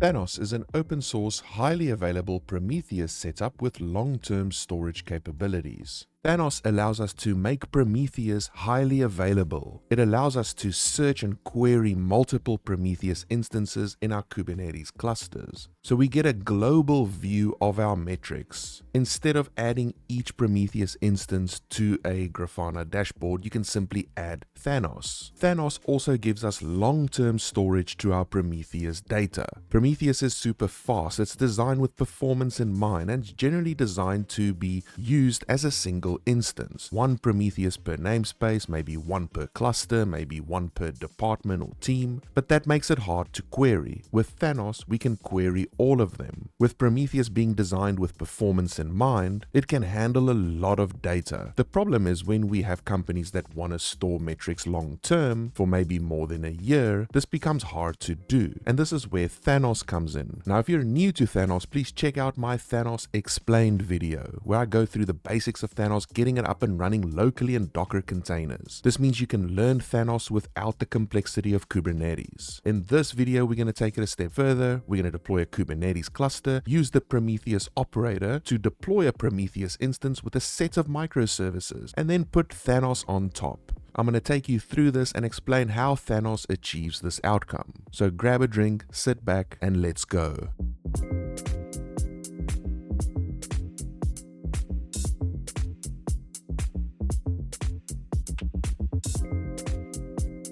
Thanos is an open source, highly available Prometheus setup with long-term storage capabilities. Thanos allows us to make Prometheus highly available. It allows us to search and query multiple Prometheus instances in our Kubernetes clusters. So we get a global view of our metrics. Instead of adding each Prometheus instance to a Grafana dashboard, you can simply add Thanos. Thanos also gives us long-term storage to our Prometheus data. Prometheus is super fast. It's designed with performance in mind and generally designed to be used as a single instance. One Prometheus per namespace, maybe one per cluster, maybe one per department or team, but that makes it hard to query. With Thanos, we can query all of them. With Prometheus being designed with performance in mind, it can handle a lot of data. The problem is when we have companies that want to store metrics long term for maybe more than a year, this becomes hard to do. And this is where Thanos comes in. Now, if you're new to Thanos, please check out my Thanos Explained video, where I go through the basics of Thanos, getting it up and running locally in Docker containers. This means you can learn Thanos without the complexity of Kubernetes. In this video, we're going to take it a step further. We're going to deploy a Kubernetes cluster, use the Prometheus operator to deploy a Prometheus instance with a set of microservices, and then put Thanos on top. I'm going to take you through this and explain how Thanos achieves this outcome. So grab a drink, sit back, and let's go.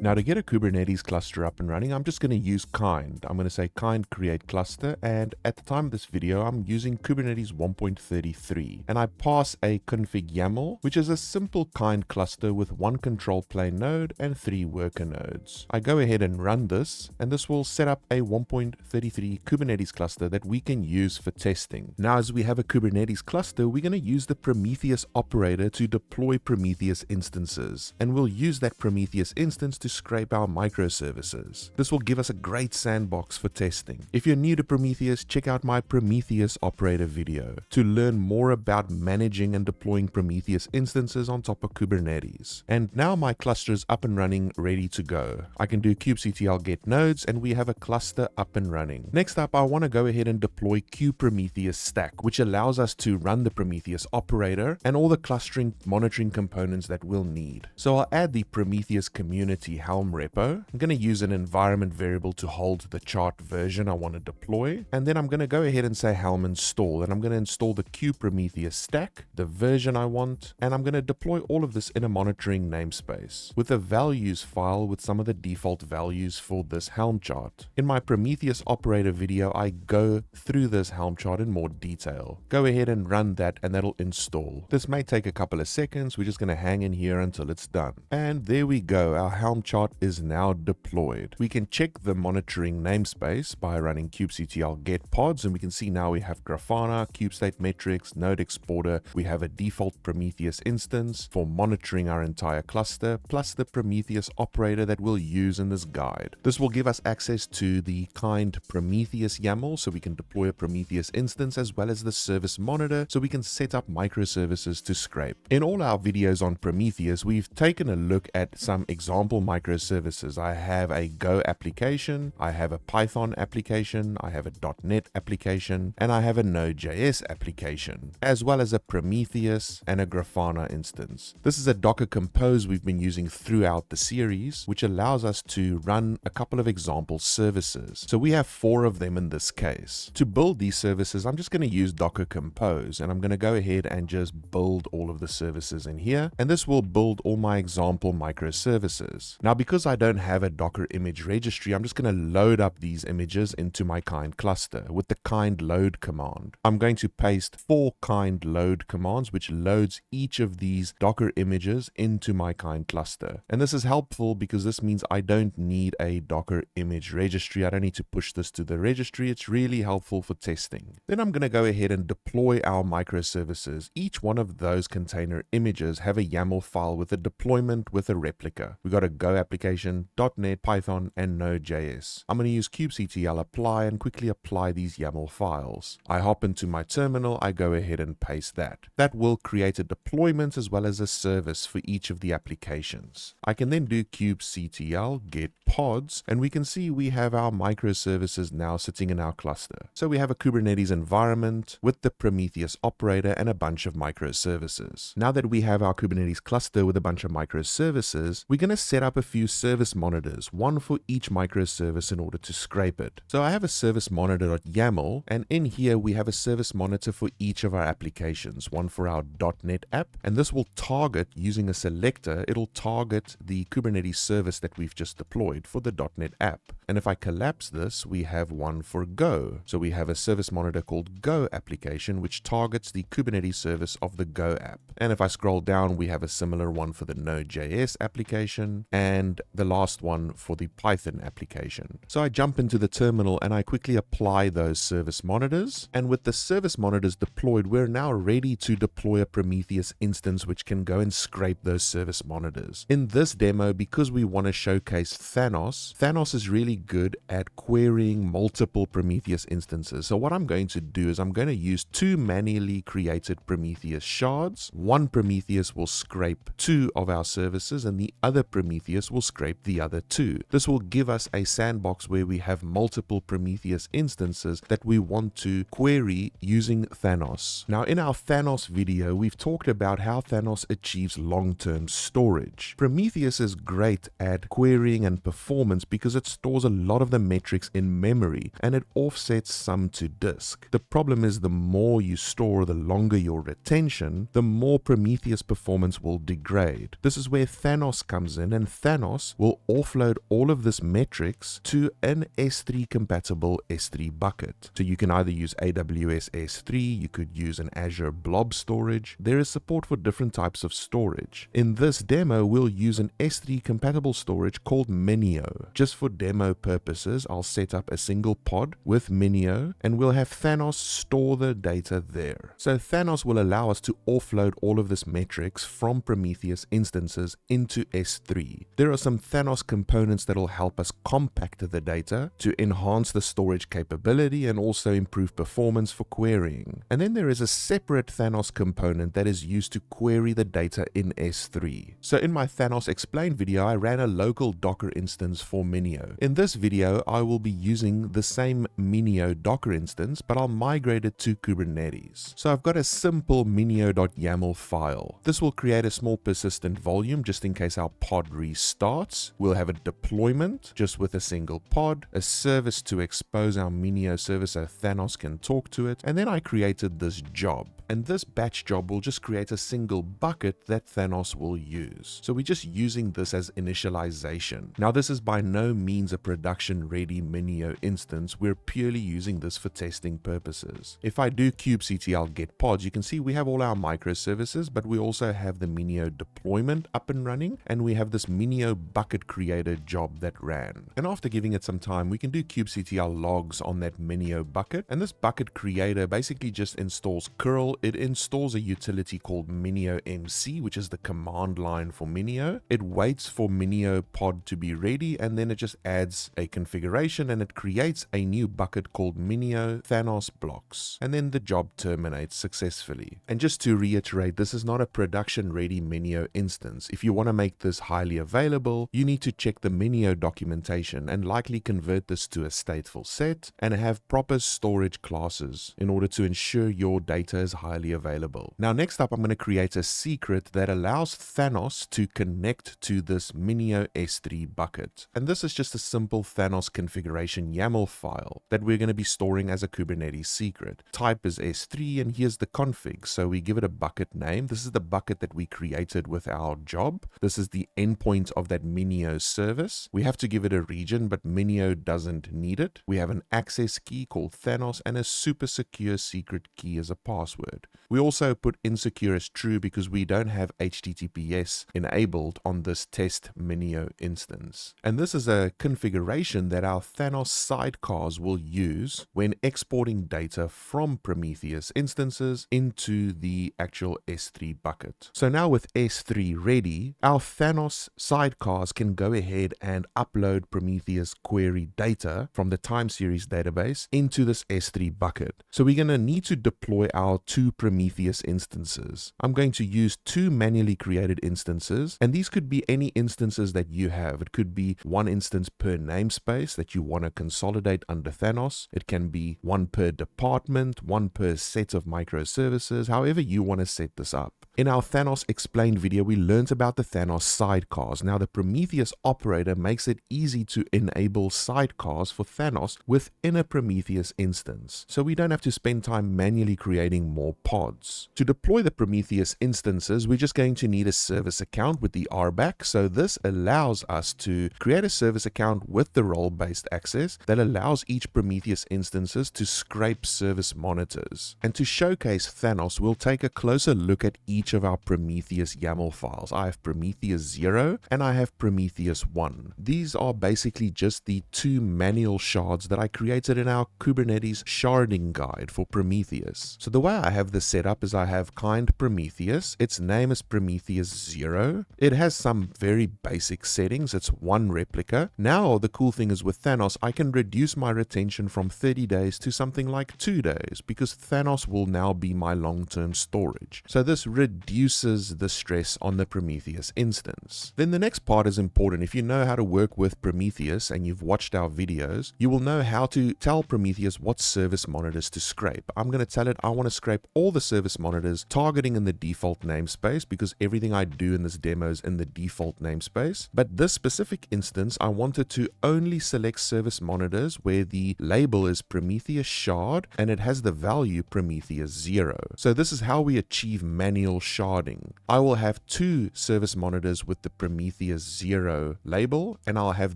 Now, to get a Kubernetes cluster up and running, I'm just going to use kind. I'm going to say kind create cluster, and at the time of this video, I'm using Kubernetes 1.33, and I pass a config YAML, which is a simple kind cluster with one control plane node and 3 worker nodes. I go ahead and run this, and this will set up a 1.33 Kubernetes cluster that we can use for testing. Now, as we have a Kubernetes cluster, we're going to use the Prometheus operator to deploy Prometheus instances, and we'll use that Prometheus instance to scrape our microservices. This will give us a great sandbox for testing. If you're new to Prometheus, check out my Prometheus operator video to learn more about managing and deploying Prometheus instances on top of Kubernetes. And now my cluster is up and running, ready to go. I can do kubectl get nodes, and we have a cluster up and running. Next up, I want to go ahead and deploy kubeprometheus stack, which allows us to run the Prometheus operator and all the clustering monitoring components that we'll need. So I'll add the Prometheus community Helm repo. I'm going to use an environment variable to hold the chart version I want to deploy, and then I'm going to go ahead and say Helm install, and I'm going to install the kubeprometheus stack, the version I want, and I'm going to deploy all of this in a monitoring namespace with a values file with some of the default values for this Helm chart. In my Prometheus operator video, I go through this Helm chart in more detail. Go ahead and run that, and that'll install. This may take a couple of seconds. We're just going to hang in here until it's done. And there we go. Our Helm chart is now deployed. We can check the monitoring namespace by running kubectl get pods, and we can see now we have Grafana, kubestate metrics, node exporter. We have a default Prometheus instance for monitoring our entire cluster, plus the Prometheus operator that we'll use in this guide. This will give us access to the kind Prometheus YAML, so we can deploy a Prometheus instance, as well as the service monitor, so we can set up microservices to scrape. In all our videos on Prometheus, we've taken a look at some example microservices. I have a Go application, I have a Python application, I have a .NET application, and I have a Node.js application, as well as a Prometheus and a Grafana instance. This is a Docker Compose we've been using throughout the series, which allows us to run a couple of example services. So we have 4 of them in this case. To build these services, I'm just going to use Docker Compose, and I'm going to go ahead and just build all of the services in here, and this will build all my example microservices. Now, because I don't have a Docker image registry, I'm just going to load up these images into my kind cluster with the kind load command. I'm going to paste 4 kind load commands, which loads each of these Docker images into my kind cluster. And this is helpful because this means I don't need a Docker image registry. I don't need to push this to the registry. It's really helpful for testing. Then I'm going to go ahead and deploy our microservices. Each one of those container images have a YAML file with a deployment with a replica. We got a Go application, .NET, Python, and Node.js. I'm going to use kubectl apply and quickly apply these YAML files. I hop into my terminal, I go ahead and paste that. That will create a deployment as well as a service for each of the applications. I can then do kubectl get pods, and we can see we have our microservices now sitting in our cluster. So we have a Kubernetes environment with the Prometheus operator and a bunch of microservices. Now that we have our Kubernetes cluster with a bunch of microservices, we're going to set up a few service monitors, one for each microservice in order to scrape it. So I have a service monitor.yaml, and in here we have a service monitor for each of our applications, one for our .NET app, and this will target, using a selector, it'll target the Kubernetes service that we've just deployed for the .NET app. And if I collapse this, we have one for Go. So we have a service monitor called Go application, which targets the Kubernetes service of the Go app. And if I scroll down, we have a similar one for the Node.js application and the last one for the Python application. So I jump into the terminal and I quickly apply those service monitors. And with the service monitors deployed, we're now ready to deploy a Prometheus instance which can go and scrape those service monitors. In this demo, because we want to showcase Thanos is really good at querying multiple Prometheus instances. So what I'm going to do is I'm going to use 2 manually created Prometheus shards. One Prometheus will scrape 2 of our services and the other Prometheus will scrape the other 2. This will give us a sandbox where we have multiple Prometheus instances that we want to query using Thanos. Now in our Thanos video, we've talked about how Thanos achieves long-term storage. Prometheus is great at querying and performance because it stores a lot of the metrics in memory and it offsets some to disk. The problem is the more you store, the longer your retention, the more Prometheus performance will degrade. This is where Thanos comes in, and Thanos will offload all of this metrics to an S3 compatible S3 bucket. So you can either use AWS S3, you could use an Azure Blob storage. There is support for different types of storage. In this demo, we'll use an S3 compatible storage called Minio. Just for demo purposes, I'll set up a single pod with Minio and we'll have Thanos store the data there. So Thanos will allow us to offload all of this metrics from Prometheus instances into S3. There are some Thanos components that will help us compact the data to enhance the storage capability and also improve performance for querying. And then there is a separate Thanos component that is used to query the data in S3. So in my Thanos Explain video, I ran a local Docker instance for Minio. In this video, I will be using the same Minio Docker instance, but I'll migrate it to Kubernetes. So I've got a simple minio.yaml file. This will create a small persistent volume just in case our pod restarts. We'll have a deployment just with a single pod, a service to expose our Minio service so Thanos can talk to it, and then I created this job. And this batch job will just create a single bucket that Thanos will use. So we're just using this as initialization. Now this is by no means a production ready Minio instance. We're purely using this for testing purposes. If I do kubectl get pods, you can see we have all our microservices, but we also have the Minio deployment up and running, and we have this Minio bucket creator job that ran. And after giving it some time, we can do kubectl logs on that Minio bucket, and this bucket creator basically just installs curl. It installs a utility called MinioMC, which is the command line for Minio. It waits for Minio pod to be ready, and then it just adds a configuration and it creates a new bucket called Minio Thanos blocks. And then the job terminates successfully. And just to reiterate, this is not a production ready Minio instance. If you want to make this highly available, you need to check the Minio documentation and likely convert this to a stateful set and have proper storage classes in order to ensure your data is highly available. Now next up, I'm going to create a secret that allows Thanos to connect to this Minio S3 bucket. And this is just a simple Thanos configuration YAML file that we're going to be storing as a Kubernetes secret. Type is S3 and here's the config. So we give it a bucket name. This is the bucket that we created with our job. This is the endpoint of that Minio service. We have to give it a region, but Minio doesn't need it. We have an access key called Thanos and a super secure secret key as a password. mode. We also put insecure as true because we don't have HTTPS enabled on this test Minio instance. And this is a configuration that our Thanos sidecars will use when exporting data from Prometheus instances into the actual S3 bucket. So now with S3 ready, our Thanos sidecars can go ahead and upload Prometheus query data from the time series database into this S3 bucket. So we're going to need to deploy our two Prometheus instances. I'm going to use two manually created instances, and these could be any instances that you have. It could be one instance per namespace that you want to consolidate under Thanos. It can be one per department, one per set of microservices, however you want to set this up. In our Thanos explained video, we learned about the Thanos sidecars. Now, the Prometheus operator makes it easy to enable sidecars for Thanos within a Prometheus instance, so we don't have to spend time manually creating more pods. To deploy the Prometheus instances, we're just going to need a service account with the RBAC, so this allows us to create a service account with the role-based access that allows each Prometheus instances to scrape service monitors. And to showcase Thanos, we'll take a closer look at each of our Prometheus YAML files. I have Prometheus 0 and I have Prometheus 1. These are basically just the two manual shards that I created in our Kubernetes sharding guide for Prometheus. So the way I have this set up is I have kind Prometheus. Its name is Prometheus 0. It has some very basic settings. It's one replica. Now the cool thing is with Thanos, I can reduce my retention from 30 days to something like 2 days because Thanos will now be my long-term storage. So this reduces the stress on the Prometheus instance. Then the next part is important. If you know how to work with Prometheus and you've watched our videos, you will know how to tell Prometheus what service monitors to scrape. I'm going to tell it I want to scrape all the service monitors targeting in the default namespace because everything I do in this demo is in the default namespace. But this specific instance, I wanted to only select service monitors where the label is Prometheus shard and it has the value Prometheus 0. So this is how we achieve manual sharding. I will have two service monitors with the Prometheus 0 label, and I'll have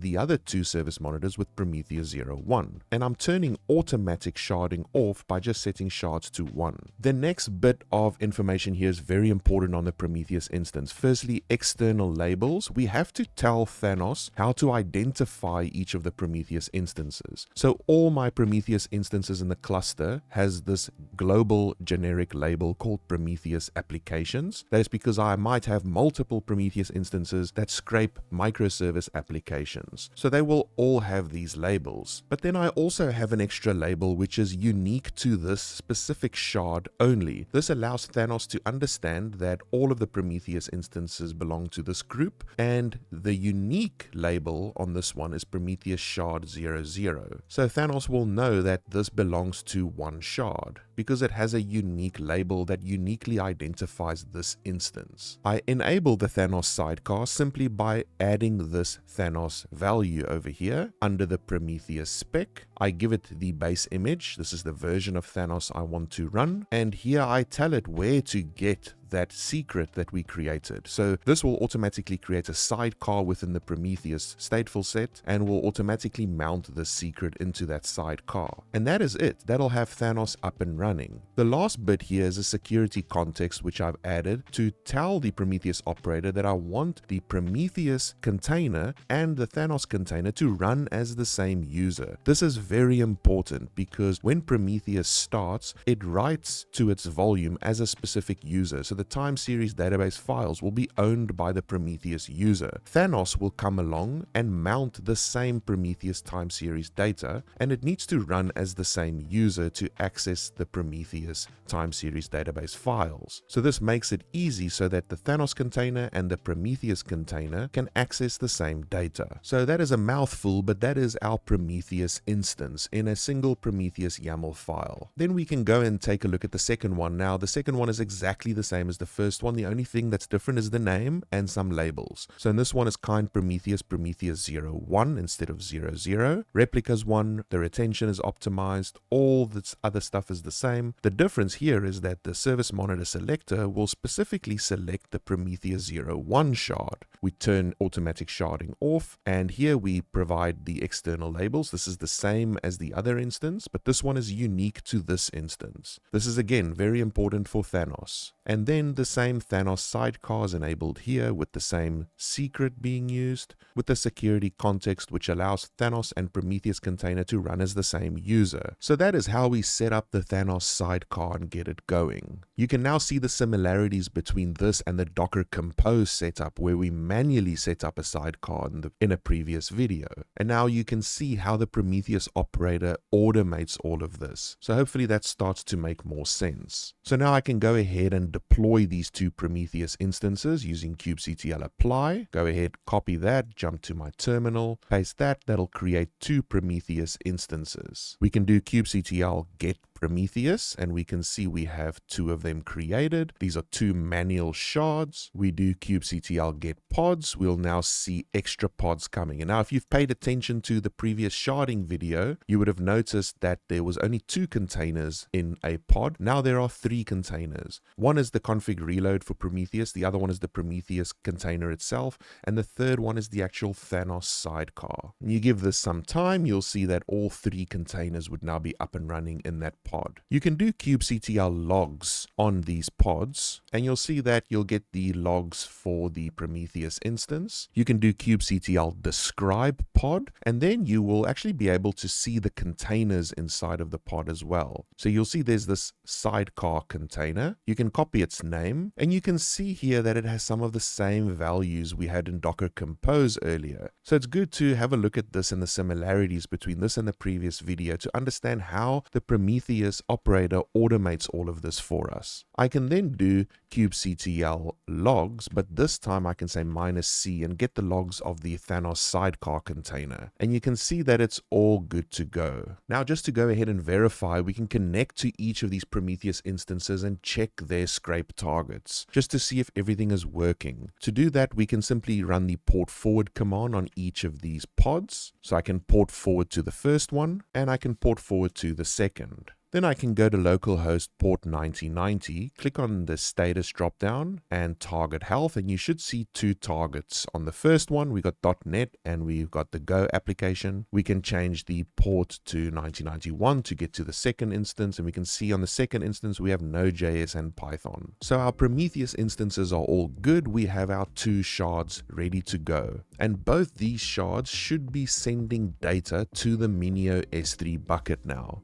the other two service monitors with Prometheus 01. And I'm turning automatic sharding off by just setting shards to 1. The next bit of information here is very important on the Prometheus instance. Firstly, external labels. We have to tell Thanos how to identify each of the Prometheus instances. So all my Prometheus instances in the cluster has this global generic label called Prometheus applications. That is because I might have multiple Prometheus instances that scrape microservice applications. So they will all have these labels. But then I also have an extra label which is unique to this specific shard only. This allows Thanos to understand that all of the Prometheus instances belong to this group, and the unique label on this one is Prometheus shard 00. So Thanos will know that this belongs to one shard because it has a unique label that uniquely identifies this instance. I enable the Thanos sidecar simply by adding this Thanos value over here under the Prometheus spec. I give it the base image. This is the version of Thanos I want to run. And here I tell it where to get that secret that we created. So this will automatically create a sidecar within the Prometheus stateful set and will automatically mount the secret into that sidecar. And that is it. That'll have Thanos up and running. The last bit here is a security context which I've added to tell the Prometheus operator that I want the Prometheus container and the Thanos container to run as the same user. This is very important because when Prometheus starts, it writes to its volume as a specific user. So the time series database files will be owned by the Prometheus user. Thanos will come along and mount the same Prometheus time series data, and it needs to run as the same user to access the Prometheus time series database files. So this makes it easy so that the Thanos container and the Prometheus container can access the same data. So that is a mouthful, but that is our Prometheus instance in a single Prometheus YAML file. Then we can go and take a look at the second one. Now, the second one is exactly the same as the first one. The only thing that's different is the name and some labels. So in this one is kind Prometheus 01 instead of 00. Replicas 1, the retention is optimized. All this other stuff is the same. The difference here is that the service monitor selector will specifically select the Prometheus 01 shard, we turn automatic sharding off, and here we provide the external labels. This is the same as the other instance, but this one is unique to this instance. This is again very important for Thanos. And then the same Thanos sidecar is enabled here with the same secret being used, with the security context which allows Thanos and Prometheus container to run as the same user. So that is how we set up the Thanos sidecar and get it going. You can now see the similarities between this and the Docker Compose setup where we manually set up a sidecar in a previous video. And now you can see how the Prometheus operator automates all of this. So hopefully that starts to make more sense. So now I can go ahead and deploy these two Prometheus instances using kubectl apply. Go ahead, copy that, jump to my terminal, paste that. That'll create two Prometheus instances. We can do kubectl get Prometheus, and we can see we have two of them created. These are two manual shards. We do kubectl get pods. We'll now see extra pods coming. And now if you've paid attention to the previous sharding video, you would have noticed that there was only two containers in a pod. Now there are three containers. One is the config reload for Prometheus. The other one is the Prometheus container itself. And the third one is the actual Thanos sidecar. And you give this some time, you'll see that all three containers would now be up and running in that pod. You can do kubectl logs on these pods, and you'll see that you'll get the logs for the Prometheus instance. You can do kubectl describe pod, and then you will actually be able to see the containers inside of the pod as well. So you'll see there's this sidecar container. You can copy its name, and you can see here that it has some of the same values we had in Docker Compose earlier. So it's good to have a look at this and the similarities between this and the previous video to understand how the Prometheus operator automates all of this for us. I can then do kubectl logs, but this time I can say -c and get the logs of the Thanos sidecar container. And you can see that it's all good to go. Now just to go ahead and verify, we can connect to each of these Prometheus instances and check their scrape targets, just to see if everything is working. To do that, we can simply run the port forward command on each of these pods. So I can port forward to the first one, and I can port forward to the second. Then I can go to localhost port 9090, click on the status dropdown and target health, and you should see two targets. On the first one, we got .NET and we've got the Go application. We can change the port to 9091 to get to the second instance, and we can see on the second instance we have Node.js and Python. So our Prometheus instances are all good. We have our two shards ready to go. And both these shards should be sending data to the Minio S3 bucket now.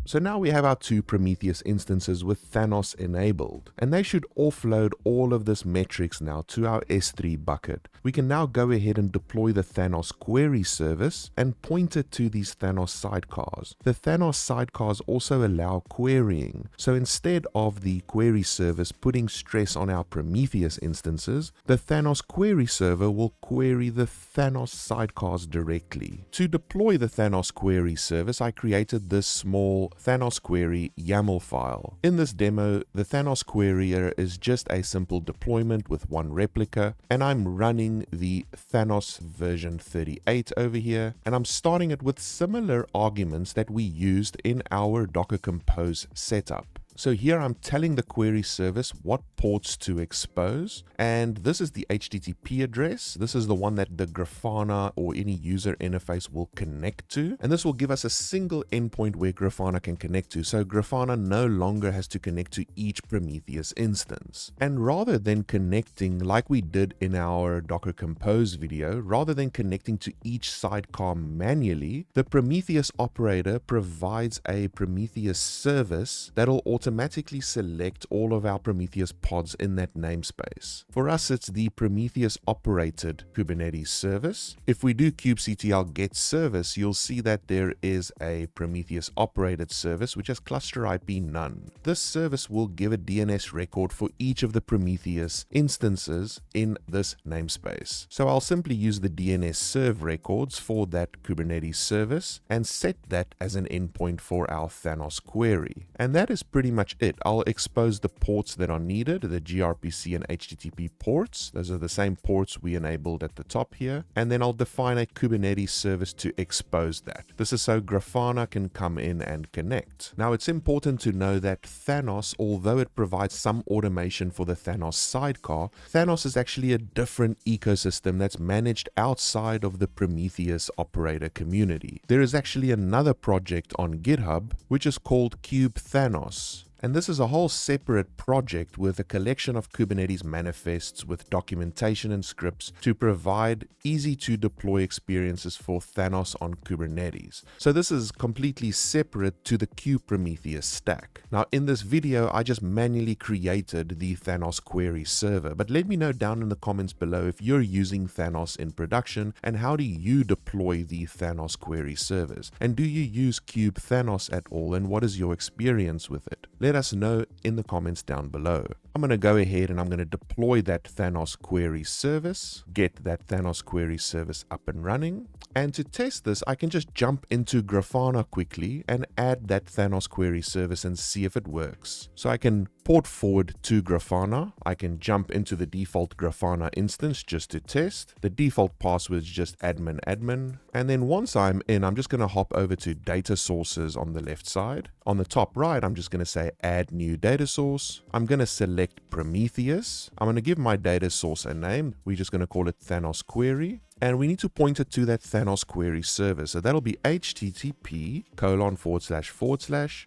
So now we have our two Prometheus instances with Thanos enabled, and they should offload all of this metrics now to our S3 bucket. We can now go ahead and deploy the Thanos query service and point it to these Thanos sidecars. The Thanos sidecars also allow querying, so instead of the query service putting stress on our Prometheus instances, the Thanos query server will query the Thanos sidecars directly. To deploy the Thanos query service, I created this small Thanos query YAML file. In this demo, the Thanos querier is just a simple deployment with one replica, and I'm running the Thanos version 38 over here, and I'm starting it with similar arguments that we used in our Docker Compose setup. So here I'm telling the query service what ports to expose, and this is the HTTP address. This is the one that the Grafana or any user interface will connect to, and this will give us a single endpoint where Grafana can connect to, so Grafana no longer has to connect to each Prometheus instance. And rather than connecting like we did in our Docker Compose video, rather than connecting to each sidecar manually, the Prometheus operator provides a Prometheus service that'll automatically select all of our Prometheus pods in that namespace. For us, it's the Prometheus operated Kubernetes service. If we do kubectl get service, you'll see that there is a Prometheus operated service which has cluster IP none. This service will give a DNS record for each of the Prometheus instances in this namespace. So I'll simply use the DNS serve records for that Kubernetes service and set that as an endpoint for our Thanos query. And that is pretty pretty much it. I'll expose the ports that are needed, the gRPC and HTTP ports. Those are the same ports we enabled at the top here. And then I'll define a Kubernetes service to expose that. This is so Grafana can come in and connect. Now, it's important to know that Thanos, although it provides some automation for the Thanos sidecar, Thanos is actually a different ecosystem that's managed outside of the Prometheus operator community. There is actually another project on GitHub which is called kubethanos. And this is a whole separate project with a collection of Kubernetes manifests with documentation and scripts to provide easy to deploy experiences for Thanos on Kubernetes. So this is completely separate to the kubeprometheus stack. Now in this video, I just manually created the Thanos query server, but let me know down in the comments below if you're using Thanos in production and how do you deploy the Thanos query servers? And do you use kubethanos at all, and what is your experience with it? Let us know in the comments down below. I'm going to go ahead and I'm going to deploy that Thanos query service, get that Thanos query service up and running. And to test this, I can just jump into Grafana quickly and add that Thanos query service and see if it works. So I can port forward to Grafana. I can jump into the default Grafana instance just to test. The default password is just admin. And then once I'm in, I'm just going to hop over to data sources on the left side. On the top right, I'm just going to say add new data source. I'm going to select Prometheus. I'm going to give my data source a name. We're just going to call it Thanos query. And we need to point it to that Thanos query server. So that'll be http://.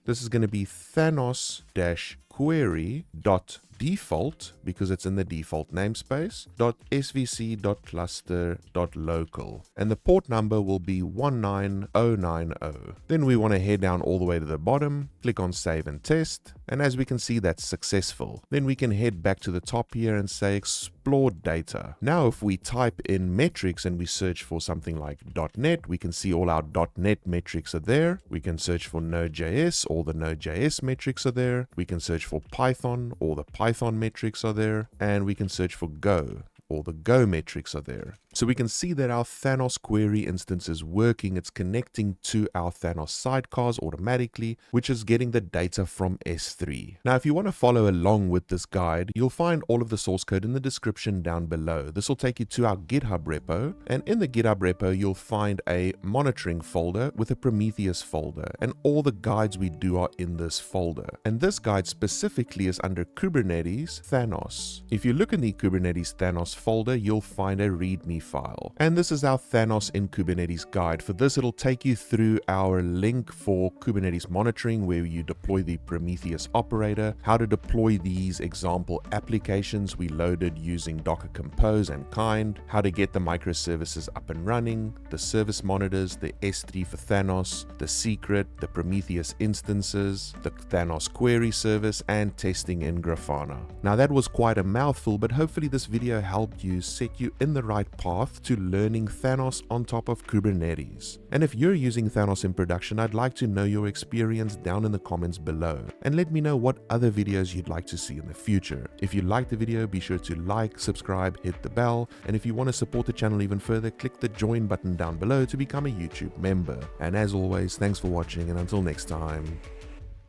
This is going to be Thanos-query.default, because it's in the default namespace, .svc.cluster.local. And the port number will be 19090. Then we want to head down all the way to the bottom, click on save and test. And as we can see, that's successful. Then we can head back to the top here and say explore data. Now, if we type in metrics and we search for something like .NET, we can see all our .NET metrics are there. We can search for Node.js, all the Node.js metrics are there. We can search for Python, all the Python metrics are there. And we can search for Go. All the Go metrics are there. So we can see that our Thanos query instance is working. It's connecting to our Thanos sidecars automatically, which is getting the data from S3. Now, if you want to follow along with this guide, you'll find all of the source code in the description down below. This will take you to our GitHub repo. And in the GitHub repo, you'll find a monitoring folder with a Prometheus folder. And all the guides we do are in this folder. And this guide specifically is under Kubernetes Thanos. If you look in the Kubernetes Thanos folder, you'll find a README file. And this is our Thanos in Kubernetes guide. For this, it'll take you through our link for Kubernetes monitoring, where you deploy the Prometheus operator, how to deploy these example applications we loaded using Docker Compose and Kind, how to get the microservices up and running, the service monitors, the S3 for Thanos, the secret, the Prometheus instances, the Thanos query service, and testing in Grafana. Now that was quite a mouthful, but hopefully this video helped you set you in the right path to learning Thanos on top of Kubernetes. And if you're using Thanos in production, I'd like to know your experience down in the comments below, and let me know what other videos you'd like to see in the future. If you liked the video, be sure to like, subscribe, hit the bell, and if you want to support the channel even further, click the join button down below to become a YouTube member. And as always, thanks for watching, and until next time,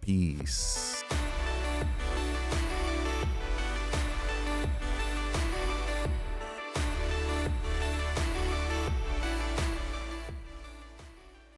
peace.